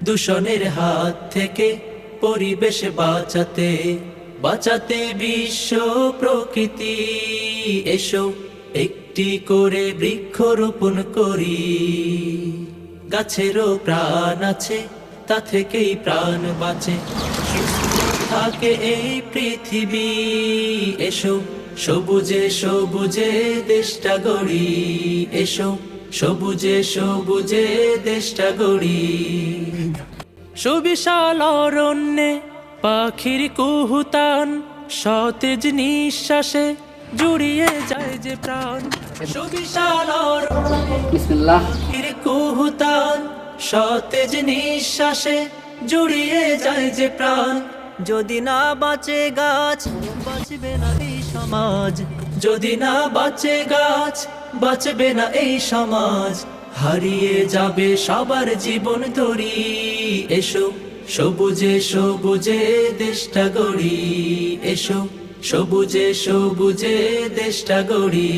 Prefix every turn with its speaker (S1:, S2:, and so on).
S1: দূষণের হাত থেকে পরিবেশ বাঁচাতে, বাঁচাতে বিশ্ব প্রকৃতি। এসো একটি করে বৃক্ষরোপণ করি। গাছেরও প্রাণ আছে, তা থেকেই প্রাণ বাঁচে, সুস্থ থাকে এই পৃথিবী। এসো সবুজে সবুজে দেশটা গড়ি। এসো সবুজে সবুজে দেশটা গড়ি। সুবিশাল অরণ্যে পাখির কুহুতান, সতেজ নিঃশ্বাসে জুড়িয়ে যায় যে প্রাণ। সুবিশাল অরণ্যে পাখির কুহুতান, সতেজ নিঃশ্বাসে জুড়িয়ে যায় যে প্রাণ। যদি না বাঁচে গাছ, বাঁচবে না এই সমাজ। যদি না বাঁচে গাছ, বাঁচবে না এই সমাজ। হারিয়ে যাবে সবার জীবন তরি। এসো সবুজে সবুজে দেশটা গড়ি। এসো সবুজে সবুজে দেশটা গড়ি।